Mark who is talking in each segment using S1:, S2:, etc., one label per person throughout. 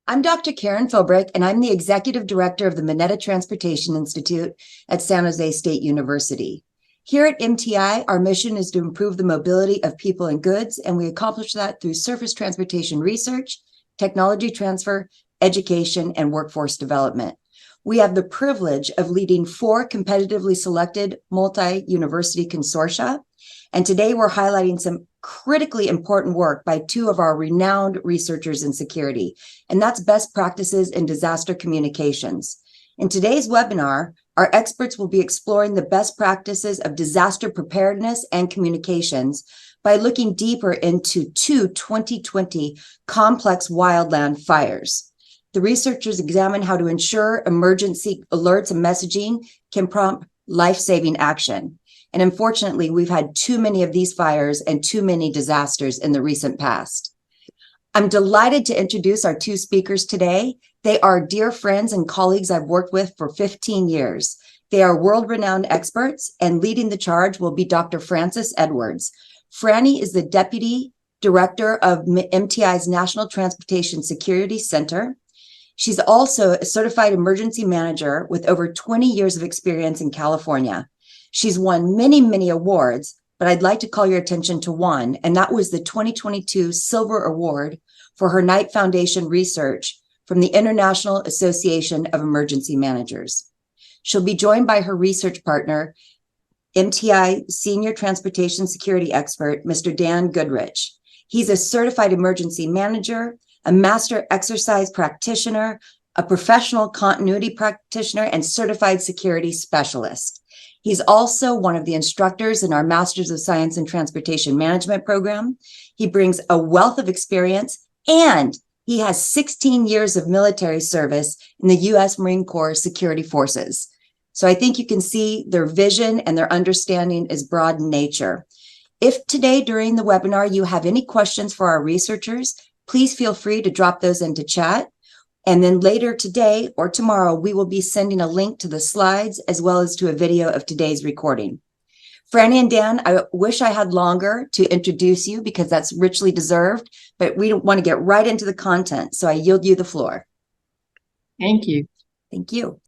S1: I'm Dr. Karen Philbrick, and I'm the Executive Director of the Mineta Transportation Institute at San Jose State University. Here at MTI, our mission is to improve the mobility of people and goods, and we accomplish that through surface transportation research, technology transfer, education, and workforce development. We have the privilege of leading 4 competitively selected multi-university consortia, and today we're highlighting some critically important work by 2 of our renowned researchers in security, and that's best practices in disaster communications. In today's webinar, our experts will be exploring the best practices of disaster preparedness and communications by looking deeper into 2 2020 complex wildland fires. The researchers examine how to ensure emergency alerts and messaging can prompt life-saving action. And unfortunately, we've had too many of these fires and too many disasters in the recent past. I'm delighted to introduce our 2 speakers today. They are dear friends and colleagues I've worked with for 15 years. They are world-renowned experts, and leading the charge will be Dr. Frances Edwards. Franny is the Deputy Director of MTI's National Transportation Security Center. She's also a certified emergency manager with over 20 years of experience in California. She's won many, many awards, but I'd like to call your attention to one, and that was the 2022 Silver Award for her Knight Foundation research from the International Association of Emergency Managers. She'll be joined by her research partner, MTI Senior Transportation Security Expert, Mr. Dan Goodrich. He's a certified emergency manager, a master exercise practitioner, a professional continuity practitioner, and certified security specialist. He's also one of the instructors in our Masters of Science in Transportation Management program. He brings a wealth of experience, and he has 16 years of military service in the U.S. Marine Corps Security Forces. So I think you can see their vision and their understanding is broad in nature. If today during the webinar you have any questions for our researchers, please feel free to drop those into chat. And then later today or tomorrow, we will be sending a link to the slides as well as to a video of today's recording. Franny and Dan, I wish I had longer to introduce you because that's richly deserved, but we want to get right into the content. So I yield you the floor.
S2: Thank you.
S1: Thank you.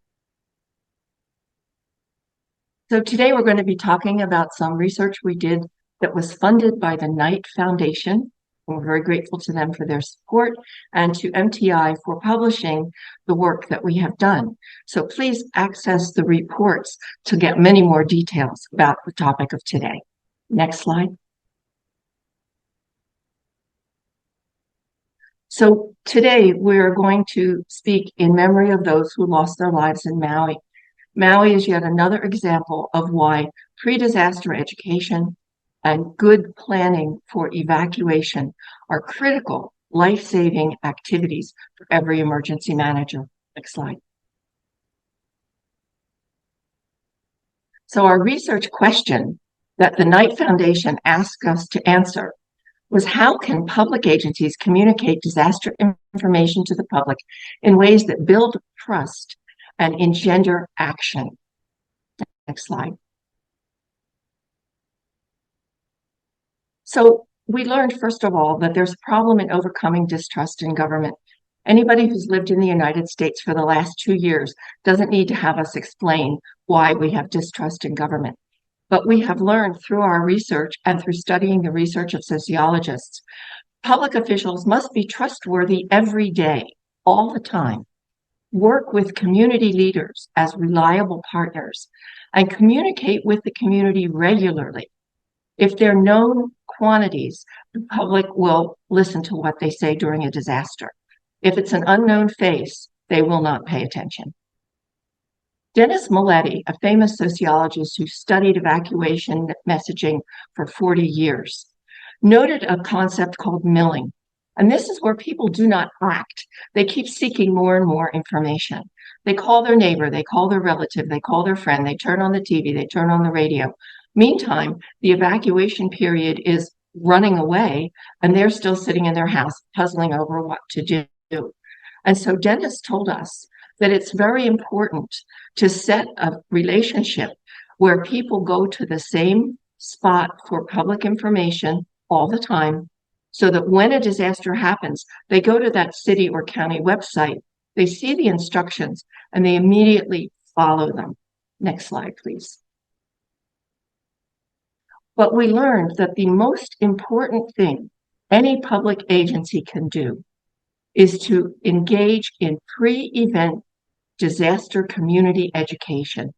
S2: So today we're going to be talking about some research we did that was funded by the Knight Foundation. We're very grateful to them for their support and to MTI for publishing the work that we have done. So please access the reports to get many more details about the topic of today. Next slide. So today we're going to speak in memory of those who lost their lives in Maui. Maui is yet another example of why pre-disaster education and good planning for evacuation are critical life-saving activities for every emergency manager. Next slide. So our research question that the Knight Foundation asked us to answer was, how can public agencies communicate disaster information to the public in ways that build trust and engender action? Next slide. So we learned, first of all, that there's a problem in overcoming distrust in government. Anybody who's lived in the United States for the last 2 years doesn't need to have us explain why we have distrust in government. But we have learned through our research and through studying the research of sociologists, public officials must be trustworthy every day, all the time, work with community leaders as reliable partners, and communicate with the community regularly. If they're known quantities, the public will listen to what they say during a disaster. If it's an unknown face, they will not pay attention. Dennis Milletti, a famous sociologist who studied evacuation messaging for 40 years, noted a concept called milling. And this is where people do not act. They keep seeking more and more information. They call their neighbor, they call their relative, they call their friend, they turn on the TV, they turn on the radio. Meantime, the evacuation period is running away, and they're still sitting in their house puzzling over what to do. And so Dennis told us that it's very important to set a relationship where people go to the same spot for public information all the time, so that when a disaster happens, they go to that city or county website, they see the instructions, and they immediately follow them. Next slide, please. But we learned that the most important thing any public agency can do is to engage in pre-event disaster community education.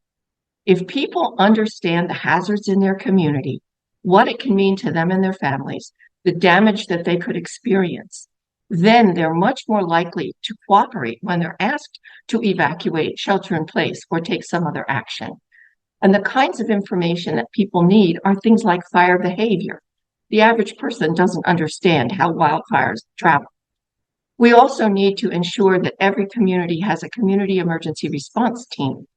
S2: If people understand the hazards in their community, what it can mean to them and their families, the damage that they could experience, then they're much more likely to cooperate when they're asked to evacuate, shelter in place, or take some other action. And the kinds of information that people need are things like fire behavior. The average person doesn't understand how wildfires travel. We also need to ensure that every community has a community emergency response team,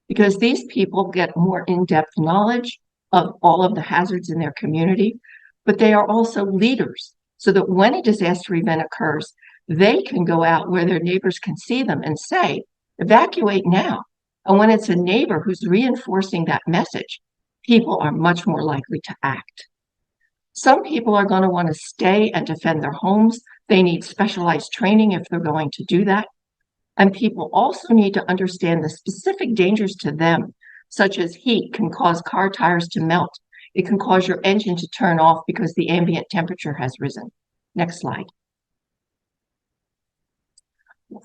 S2: because these people get more in-depth knowledge of all of the hazards in their community, but they are also leaders, so that when a disaster event occurs, they can go out where their neighbors can see them and say, evacuate now. And when it's a neighbor who's reinforcing that message, people are much more likely to act. Some people are going to want to stay and defend their homes. They need specialized training if they're going to do that. And people also need to understand the specific dangers to them, such as heat can cause car tires to melt. It can cause your engine to turn off because the ambient temperature has risen. Next slide.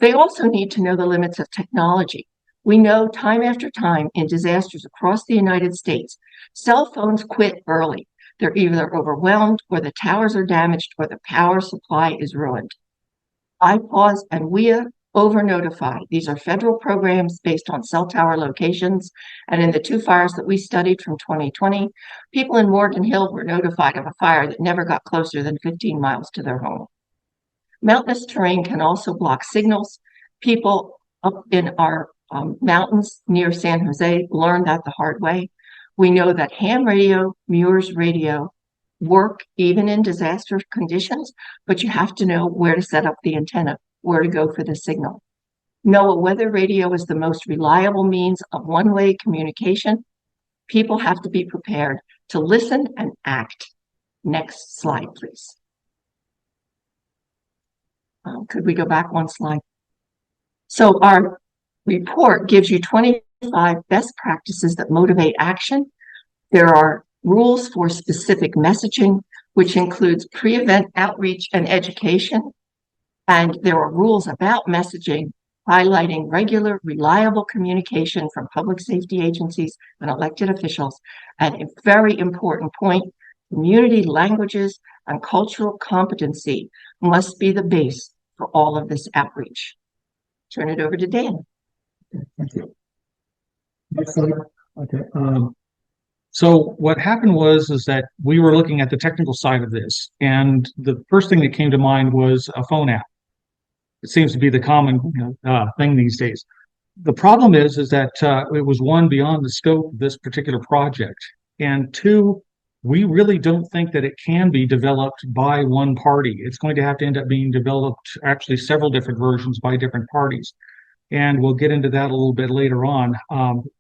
S2: They also need to know the limits of technology. We know time after time in disasters across the United States, cell phones quit early. They're either overwhelmed, or the towers are damaged, or the power supply is ruined. IPAWS and WEA over-notify. These are federal programs based on cell tower locations. And in the two fires that we studied from 2020, people in Morgan Hill were notified of a fire that never got closer than 15 miles to their home. Mountainous terrain can also block signals. People up in our mountains near San Jose learned that the hard way. We know that ham radio, Muir's radio work even in disaster conditions, but you have to know where to set up the antenna, where to go for the signal. NOAA weather radio is the most reliable means of one-way communication. People have to be prepared to listen and act. Next slide, please. Could we go back one slide? So our report gives you 25 best practices that motivate action. There are rules for specific messaging, which includes pre-event outreach and education. And there are rules about messaging, highlighting regular, reliable communication from public safety agencies and elected officials. And a very important point, community languages and cultural competency must be the base for all of this outreach. Turn it over to Dan.
S3: Thank you. Next slide. Okay. So what happened was that we were looking at the technical side of this, and the first thing that came to mind was a phone app. It seems to be the common thing these days. The problem is that it was one, beyond the scope of this particular project, and two, we really don't think that it can be developed by one party. It's going to have to end up being developed, actually several different versions by different parties. And we'll get into that a little bit later on,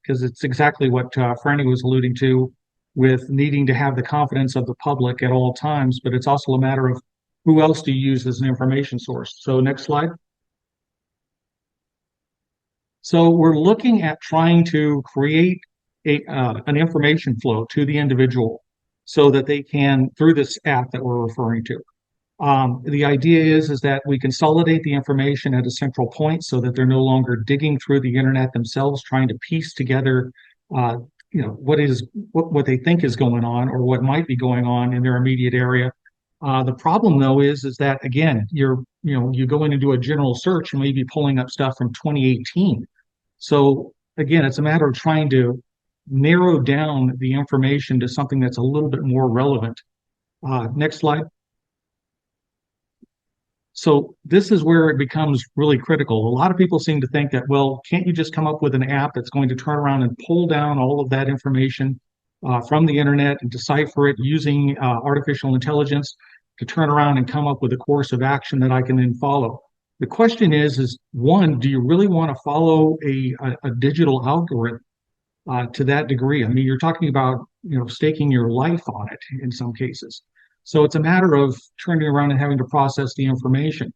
S3: because it's exactly what Franny was alluding to, with needing to have the confidence of the public at all times, but it's also a matter of who else do you use as an information source. So next slide. So we're looking at trying to create an information flow to the individual so that they can, through this app that we're referring to. The idea is that we consolidate the information at a central point so that they're no longer digging through the internet themselves, trying to piece together, what they think is going on or what might be going on in their immediate area. The problem, though, is that again, you go in and do a general search and maybe pulling up stuff from 2018. So again, it's a matter of trying to narrow down the information to something that's a little bit more relevant. Next slide. So this is where it becomes really critical. A lot of people seem to think that, well, can't you just come up with an app that's going to turn around and pull down all of that information from the internet and decipher it using artificial intelligence to turn around and come up with a course of action that I can then follow? The question is one, do you really want to follow a digital algorithm to that degree? I mean, you're talking about, staking your life on it in some cases. So it's a matter of turning around and having to process the information.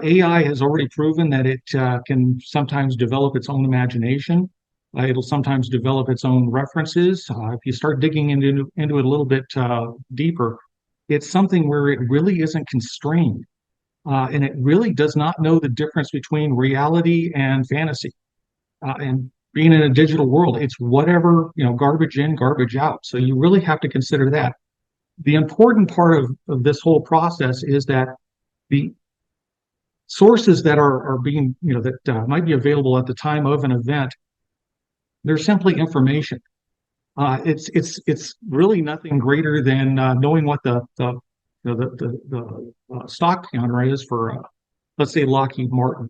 S3: AI has already proven that it can sometimes develop its own imagination. It'll sometimes develop its own references. If you start digging into it a little bit deeper, it's something where it really isn't constrained. And it really does not know the difference between reality and fantasy. And being in a digital world, it's whatever, garbage in, garbage out. So you really have to consider that. The important part of this whole process is that the sources that are being, that might be available at the time of an event, they're simply information. It's really nothing greater than knowing what the stock counter is for, let's say, Lockheed Martin,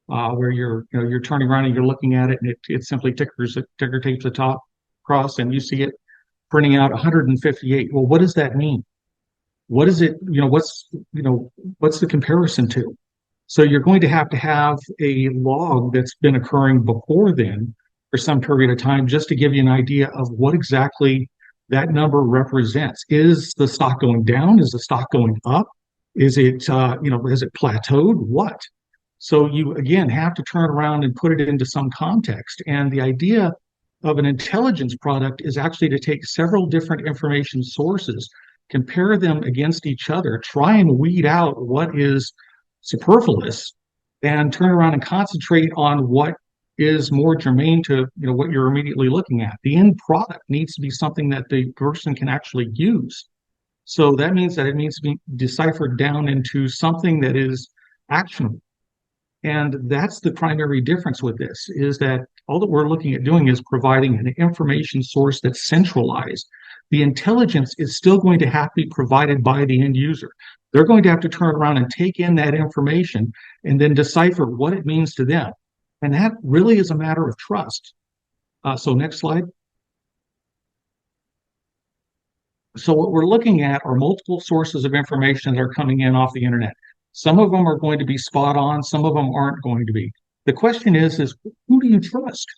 S3: where you're turning around and you're looking at it, and it simply ticker tapes the top across, and you see it printing out 158. Well, what does that mean? What is it? What's the comparison to? So you're going to have a log that's been occurring before then for some period of time, just to give you an idea of what exactly that number represents. Is the stock going down? Is the stock going up? Is it, has it plateaued? What? So you, again, have to turn around and put it into some context. And the idea of an intelligence product is actually to take several different information sources, compare them against each other, try and weed out what is superfluous, and turn around and concentrate on what is more germane to what you're immediately looking at. The end product needs to be something that the person can actually use. So that means that it needs to be deciphered down into something that is actionable. And that's the primary difference with this, is that all that we're looking at doing is providing an information source that's centralized. The intelligence is still going to have to be provided by the end user. They're going to have to turn around and take in that information and then decipher what it means to them. And that really is a matter of trust. So next slide. So what we're looking at are multiple sources of information that are coming in off the internet. Some of them are going to be spot on. Some of them aren't going to be. The question is who do you trust?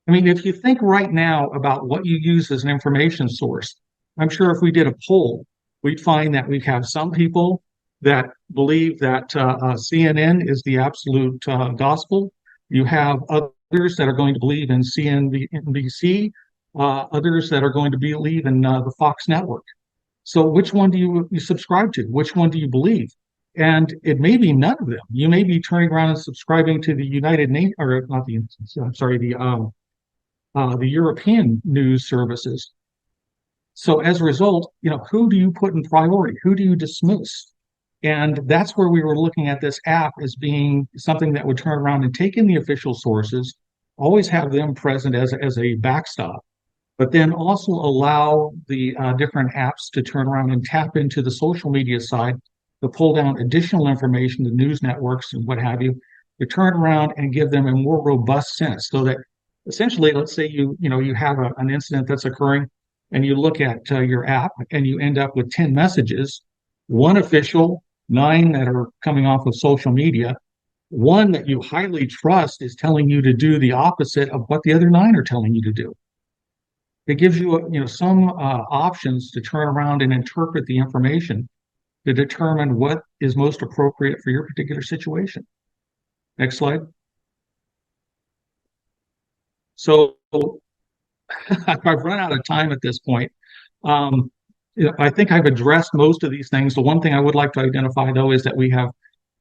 S3: I mean, if you think right now about what you use as an information source, I'm sure if we did a poll, we'd find that we have some people that believe that CNN is the absolute gospel. You have others that are going to believe in CNBC, others that are going to believe in the Fox network. So which one do you subscribe to? Which one do you believe? And it may be none of them. You may be turning around and subscribing to the United Nations, or not the, I'm sorry, the European news services. So as a result, who do you put in priority? Who do you dismiss? And that's where we were looking at this app as being something that would turn around and take in the official sources, always have them present as a backstop, but then also allow the different apps to turn around and tap into the social media side to pull down additional information, the news networks and what have you, to turn around and give them a more robust sense, so that essentially, let's say you have an incident that's occurring, and you look at your app and you end up with 10 messages, one official, 9 that are coming off of social media, one that you highly trust is telling you to do the opposite of what the other 9 are telling you to do. It gives you, some options to turn around and interpret the information to determine what is most appropriate for your particular situation. Next slide. So I've run out of time at this point. I think I've addressed most of these things. The one thing I would like to identify, though, is that we have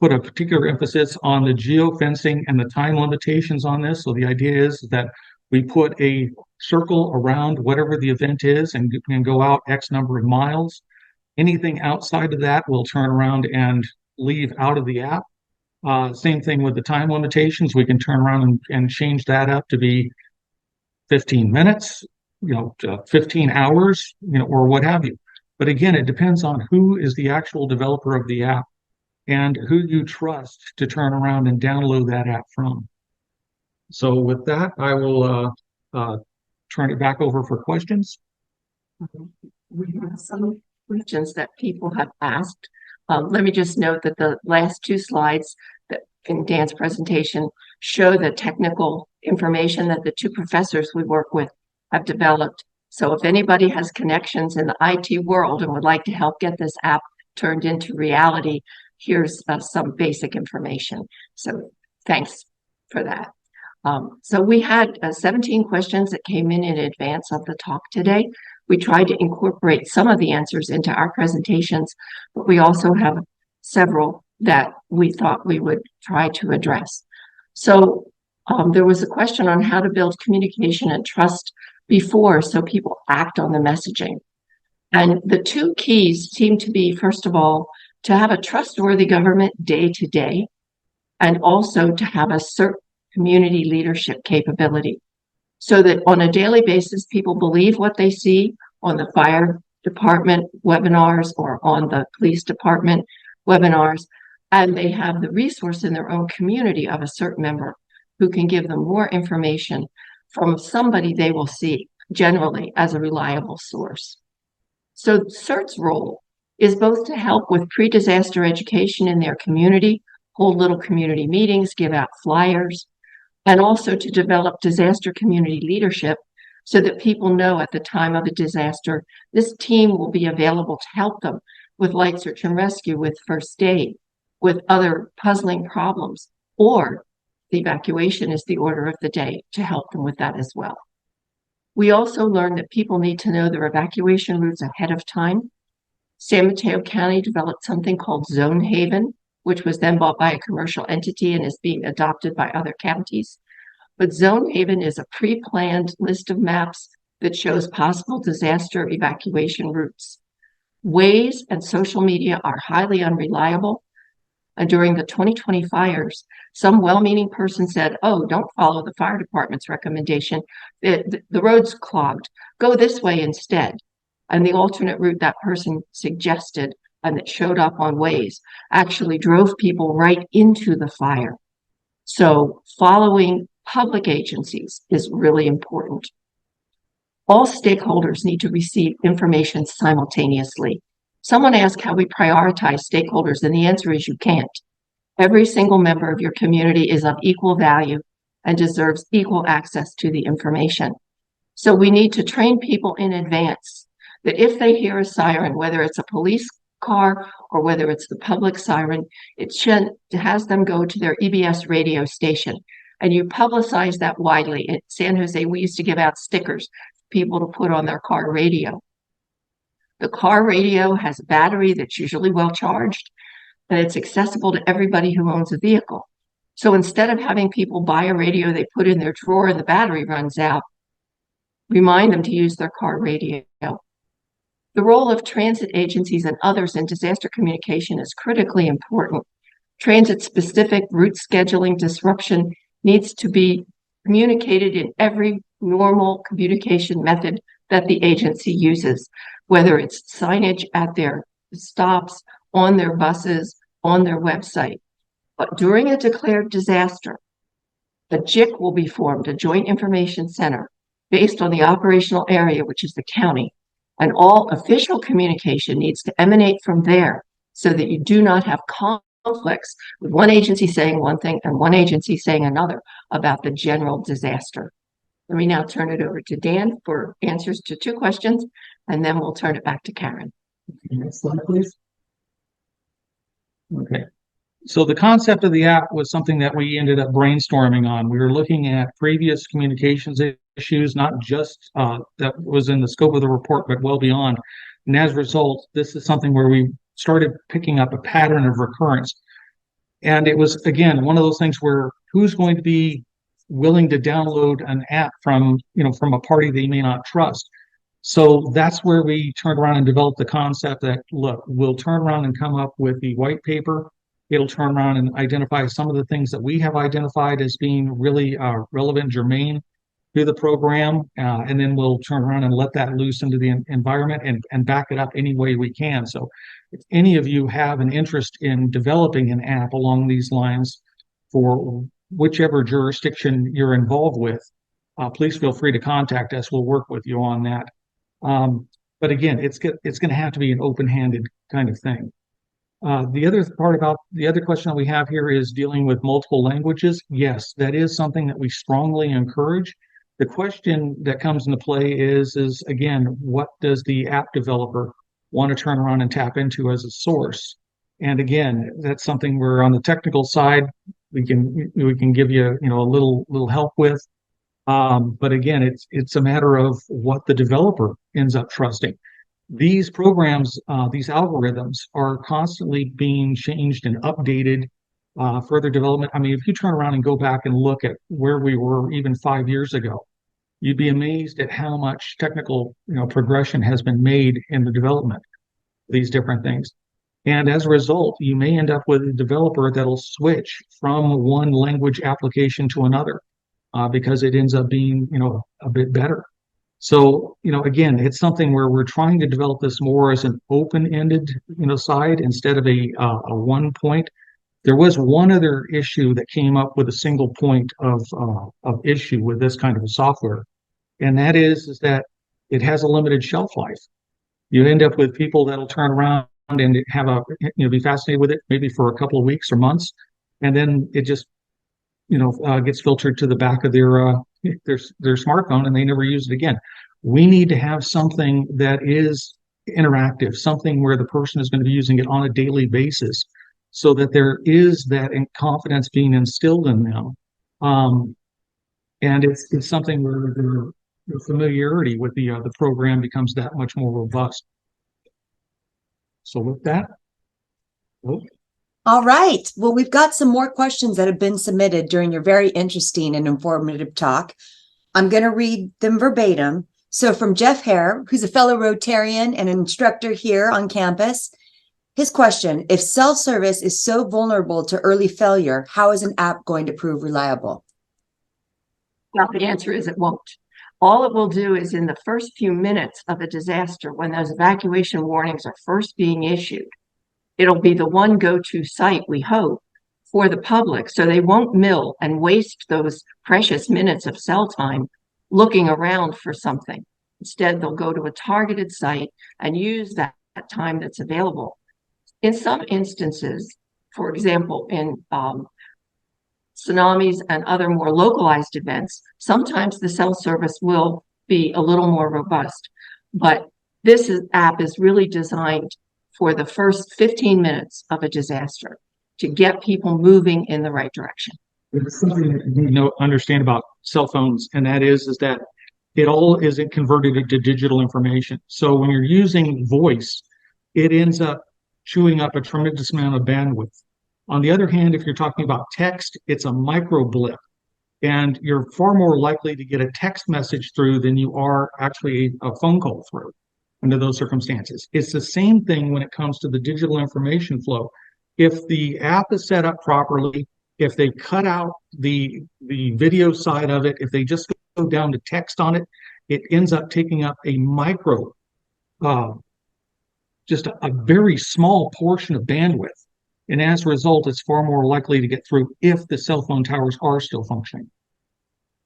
S3: put a particular emphasis on the geofencing and the time limitations on this. So the idea is that we put a circle around whatever the event is and go out X number of miles. Anything outside of that will turn around and leave out of the app. Same thing with the time limitations. We can turn around and change that up to be 15 minutes, 15 hours, or what have you. But again, it depends on who is the actual developer of the app and who you trust to turn around and download that app from. So with that, I will turn it back over for questions.
S2: We have some questions that people have asked. Let me just note that the last 2 slides that in Dan's presentation show the technical information that the 2 professors we work with have developed So if anybody has connections in the IT world and would like to help get this app turned into reality, here's some basic information. So thanks for that. So we had 17 questions that came in advance of the talk today. We tried to incorporate some of the answers into our presentations, but we also have several that we thought we would try to address. So there was a question on how to build communication and trust before so people act on the messaging. And the two keys seem to be, first of all, to have a trustworthy government day to day, and also to have a certain community leadership capability so that on a daily basis, people believe what they see on the fire department webinars or on the police department webinars, and they have the resource in their own community of a certain member who can give them more information from somebody they will see generally as a reliable source. So CERT's role is both to help with pre-disaster education in their community, hold little community meetings, give out flyers, and also to develop disaster community leadership so that people know at the time of a disaster, this team will be available to help them with light search and rescue, with first aid, with other puzzling problems, or the evacuation is the order of the day to help them with that as well. We also learned that people need to know their evacuation routes ahead of time. San Mateo County developed something called Zone Haven, which was then bought by a commercial entity and is being adopted by other counties. But Zone Haven is a pre-planned list of maps that shows possible disaster evacuation routes. Waze and social media are highly unreliable. And during the 2020 fires, some well-meaning person said, oh, don't follow the fire department's recommendation. The road's clogged. Go this way instead. And the alternate route that person suggested and that showed up on Waze actually drove people right into the fire. So following public agencies is really important. All stakeholders need to receive information simultaneously. Someone asked how we prioritize stakeholders, and the answer is you can't. Every single member of your community is of equal value and deserves equal access to the information. So we need to train people in advance that if they hear a siren, whether it's a police car or whether it's the public siren, it has them go to their EBS radio station. And you publicize that widely. In San Jose, we used to give out stickers for people to put on their car radio. The car radio has a battery that's usually well charged, and it's accessible to everybody who owns a vehicle. So instead of having people buy a radio they put in their drawer and the battery runs out, remind them to use their car radio. The role of transit agencies and others in disaster communication is critically important. Transit-specific route scheduling disruption needs to be communicated in every normal communication method that the agency uses, whether it's signage at their stops, on their buses, on their website. But during a declared disaster, a JIC will be formed, a Joint Information Center, based on the operational area, which is the county. And all official communication needs to emanate from there so that you do not have conflicts with one agency saying one thing and one agency saying another about the general disaster. Let me now turn it over to Dan for answers to 2 questions, and then we'll turn it back to Karen.
S3: Next slide, please. Okay. So the concept of the app was something that we ended up brainstorming on. We were looking at previous communications issues, not just that was in the scope of the report, but well beyond. And as a result, this is something where we started picking up a pattern of recurrence. And it was, again, one of those things where who's going to be willing to download an app from a party they may not trust. So that's where we turned around and developed the concept that, look, we'll turn around and come up with the white paper. It'll turn around and identify some of the things that we have identified as being really relevant, germane to the program, and then we'll turn around and let that loose into the environment and back it up any way we can. So if any of you have an interest in developing an app along these lines for whichever jurisdiction you're involved with, please feel free to contact us. We'll work with you on that. But again, it's going to have to be an open-handed kind of thing. The other question that we have here is dealing with multiple languages. Yes, that is something that we strongly encourage. The question that comes into play is again, what does the app developer want to turn around and tap into as a source? And again, that's something where on the technical side, we can give you, a little help with. But again, it's a matter of what the developer ends up trusting. These programs, these algorithms are constantly being changed and updated, further development. I mean, if you turn around and go back and look at where we were even 5 years ago, you'd be amazed at how much technical, progression has been made in the development of these different things. And as a result, you may end up with a developer that'll switch from one language application to another, because it ends up being, a bit better. So, again, it's something where we're trying to develop this more as an open-ended, side instead of a one point. There was one other issue that came up with a single point of issue with this kind of a software, and that is that it has a limited shelf life. You end up with people that'll turn around and have be fascinated with it maybe for a couple of weeks or months, and then it just gets filtered to the back of their smartphone and they never use it again. We need to have something that is interactive, something where the person is going to be using it on a daily basis, so that there is that confidence being instilled in them. And it's something where the familiarity with the program becomes that much more robust. So with that,
S1: All right. Well, we've got some more questions that have been submitted during your very interesting and informative talk. I'm going to read them verbatim. So from Jeff Hare, who's a fellow Rotarian and an instructor here on campus, his question: if self-service is so vulnerable to early failure, how is an app going to prove reliable?
S2: Well, the answer is it won't. All it will do is in the first few minutes of a disaster, when those evacuation warnings are first being issued, it'll be the one go-to site, we hope, for the public, so they won't mill and waste those precious minutes of cell time looking around for something. Instead, they'll go to a targeted site and use that time that's available. In some instances, for example, in tsunamis and other more localized events, sometimes the cell service will be a little more robust. But this app is really designed for the first 15 minutes of a disaster to get people moving in the right direction.
S3: There's something that you understand about cell phones, and that is that it all isn't converted into digital information. So when you're using voice, it ends up chewing up a tremendous amount of bandwidth. On the other hand, if you're talking about text, it's a micro blip, and you're far more likely to get a text message through than you are actually a phone call through under those circumstances. It's the same thing when it comes to the digital information flow. If the app is set up properly, if they cut out the video side of it, if they just go down to text on it, it ends up taking up a micro, just a very small portion of bandwidth. And as a result, it's far more likely to get through if the cell phone towers are still functioning.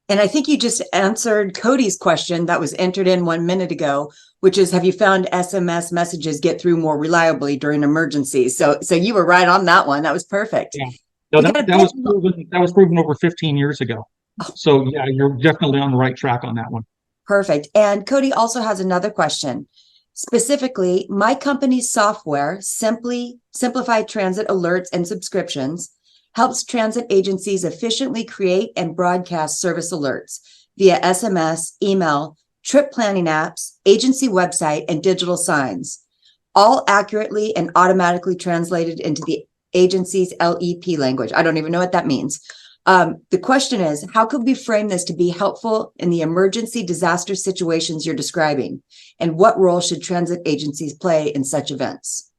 S1: And I think you just answered Cody's question that was entered in 1 minute ago, which is, have you found SMS messages get through more reliably during emergencies? So you were right on that one. That was perfect.
S3: Yeah. No, that was proven over 15 years ago. Oh. So yeah, you're definitely on the right track on that one.
S1: Perfect. And Cody also has another question. Specifically, my company's software, Simplify Transit Alerts and Subscriptions, helps transit agencies efficiently create and broadcast service alerts via SMS, email, trip planning apps, agency website, and digital signs, all accurately and automatically translated into the agency's LEP language. I don't even know what that means. The question is, how could we frame this to be helpful in the emergency disaster situations you're describing? And what role should transit agencies play in such events?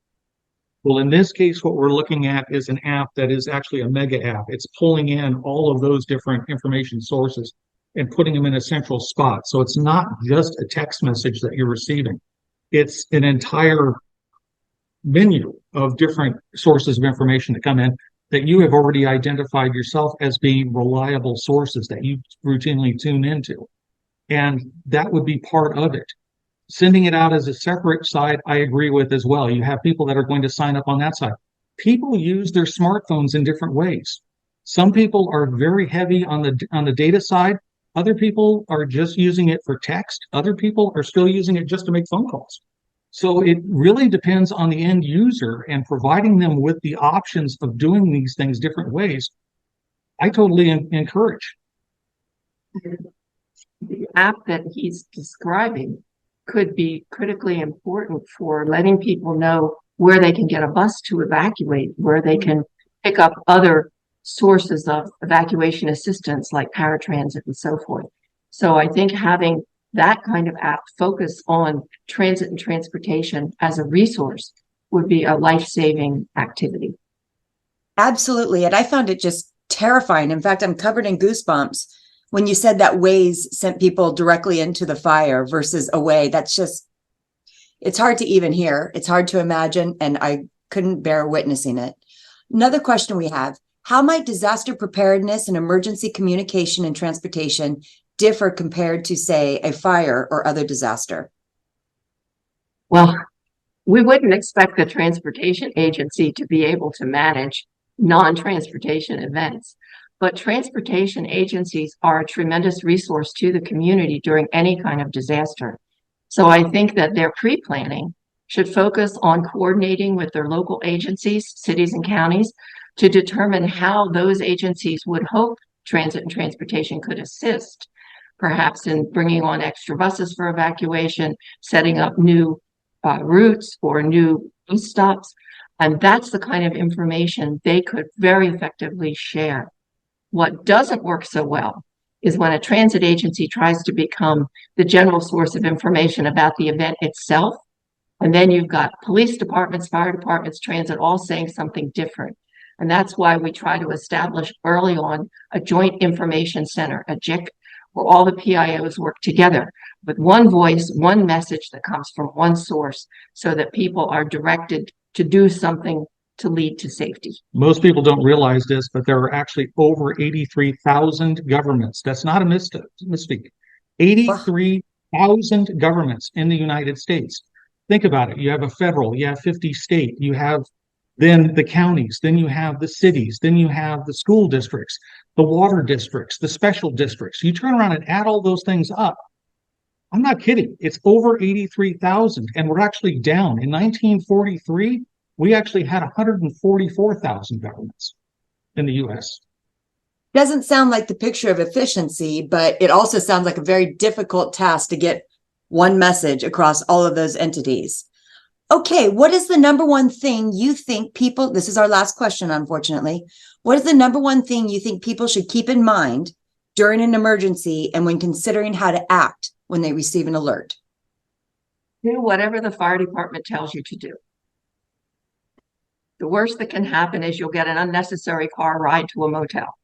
S3: Well, in this case, what we're looking at is an app that is actually a mega app. It's pulling in all of those different information sources and putting them in a central spot. So it's not just a text message that you're receiving. It's an entire menu of different sources of information that come in that you have already identified yourself as being reliable sources that you routinely tune into. And that would be part of it. Sending it out as a separate site, I agree with as well. You have people that are going to sign up on that side. People use their smartphones in different ways. Some people are very heavy on the data side. Other people are just using it for text. Other people are still using it just to make phone calls. So it really depends on the end user, and providing them with the options of doing these things different ways. I totally encourage.
S2: The app that he's describing could be critically important for letting people know where they can get a bus to evacuate, where they can pick up other sources of evacuation assistance like paratransit and so forth. So I think having that kind of app focus on transit and transportation as a resource would be a life-saving activity.
S1: Absolutely. And I found it just terrifying. In fact, I'm covered in goosebumps when you said that Waze sent people directly into the fire versus away. That's just, it's hard to even hear. It's hard to imagine, and I couldn't bear witnessing it. Another question we have: how might disaster preparedness and emergency communication and transportation differ compared to, say, a fire or other disaster?
S2: Well, we wouldn't expect the transportation agency to be able to manage non-transportation events, but transportation agencies are a tremendous resource to the community during any kind of disaster. So I think that their pre-planning should focus on coordinating with their local agencies, cities and counties, to determine how those agencies would hope transit and transportation could assist, perhaps in bringing on extra buses for evacuation, setting up new routes or new bus stops. And that's the kind of information they could very effectively share. What doesn't work so well is when a transit agency tries to become the general source of information about the event itself. And then you've got police departments, fire departments, transit, all saying something different. And that's why we try to establish early on a joint information center, a JIC, where all the PIOs work together with one voice, one message that comes from one source, so that people are directed to do something to lead to safety.
S3: Most people don't realize this, but there are actually over 83,000 governments. That's not a misspeak. 83,000 governments in the United States. Think about it. You have a federal, you have 50 state, you have then the counties, then you have the cities, then you have the school districts, the water districts, the special districts. You turn around and add all those things up. I'm not kidding. It's over 83,000, and we're actually down. In 1943, we actually had 144,000 governments in the US.
S1: Doesn't sound like the picture of efficiency, but it also sounds like a very difficult task to get one message across all of those entities. Okay, what is the number one thing you think people, this is our last question, unfortunately. What is the number one thing you think people should keep in mind during an emergency and when considering how to act when they receive an alert?
S2: Do whatever the fire department tells you to do. The worst that can happen is you'll get an unnecessary car ride to a motel.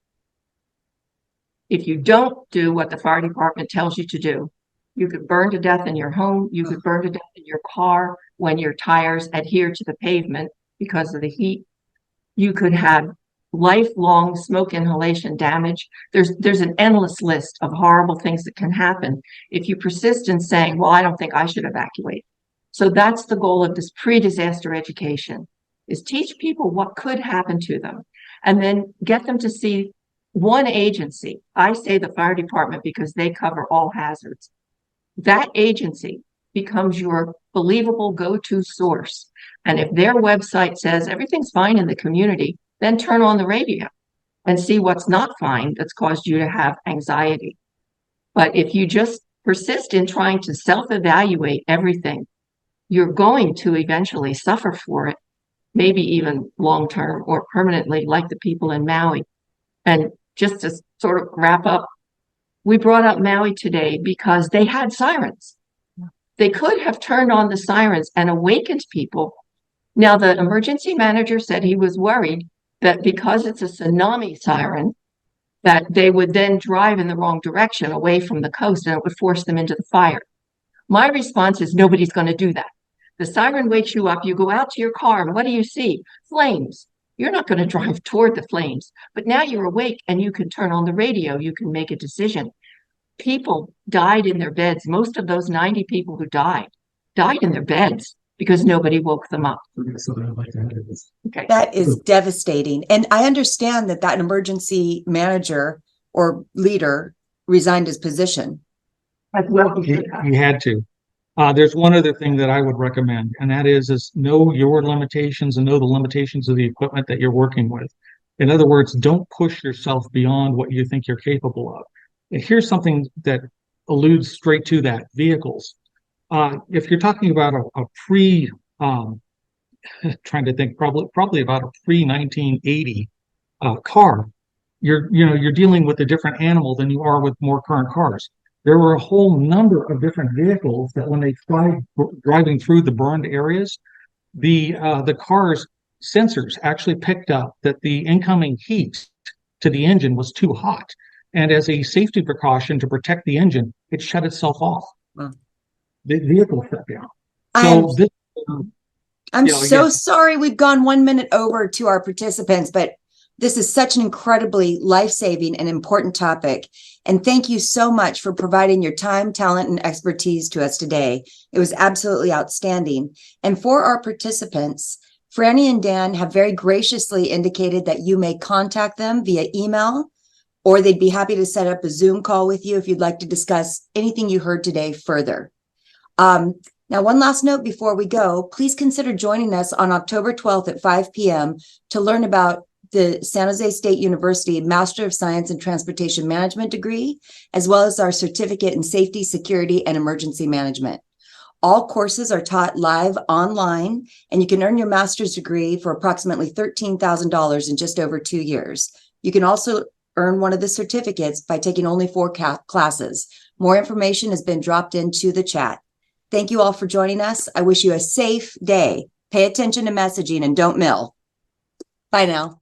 S2: If you don't do what the fire department tells you to do, you could burn to death in your home. You could burn to death in your car when your tires adhere to the pavement because of the heat. You could have lifelong smoke inhalation damage. There's an endless list of horrible things that can happen if you persist in saying, well, I don't think I should evacuate. So that's the goal of this pre-disaster education, is teach people what could happen to them and then get them to see one agency. I say the fire department because they cover all hazards. That agency becomes your believable go-to source. And if their website says everything's fine in the community, then turn on the radio and see what's not fine that's caused you to have anxiety. But if you just persist in trying to self-evaluate everything, you're going to eventually suffer for it, maybe even long-term or permanently, like the people in Maui. And just to sort of wrap up, we brought up Maui today because they had sirens. They could have turned on the sirens and awakened people. Now, the emergency manager said he was worried that because it's a tsunami siren, that they would then drive in the wrong direction away from the coast and it would force them into the fire. My response is nobody's going to do that. The siren wakes you up, you go out to your car, and what do you see? Flames. You're not going to drive toward the flames, but now you're awake and you can turn on the radio. You can make a decision. People died in their beds. Most of those 90 people who died in their beds because nobody woke them up.
S1: Okay. That is devastating. And I understand that emergency manager or leader resigned his position.
S2: As well, he
S3: He,
S2: should have.
S3: he had to. There's one other thing that I would recommend, and that is know your limitations and know the limitations of the equipment that you're working with. In other words, don't push yourself beyond what you think you're capable of. And here's something that alludes straight to that: vehicles. If you're talking about a pre, trying to think, probably about a pre 1980 car, you're dealing with a different animal than you are with more current cars. There were a whole number of different vehicles that when they tried driving through the burned areas, the car's sensors actually picked up that the incoming heat to the engine was too hot. And as a safety precaution to protect the engine, it shut itself off.
S1: Wow.
S3: The vehicle shut down.
S1: I'm
S3: So this,
S1: so
S3: again,
S1: sorry we've gone 1 minute over to our participants, but this is such an incredibly life-saving and important topic. And thank you so much for providing your time, talent, and expertise to us today. It was absolutely outstanding. And for our participants, Franny and Dan have very graciously indicated that you may contact them via email, or they'd be happy to set up a Zoom call with you if you'd like to discuss anything you heard today further. Now, one last note before we go, please consider joining us on October 12th at 5 p.m. to learn about the San Jose State University Master of Science in Transportation Management degree, as well as our certificate in Safety, Security, and Emergency Management. All courses are taught live online, and you can earn your master's degree for approximately $13,000 in just over 2 years. You can also earn one of the certificates by taking only 4 classes. More information has been dropped into the chat. Thank you all for joining us. I wish you a safe day. Pay attention to messaging and don't mill. Bye now.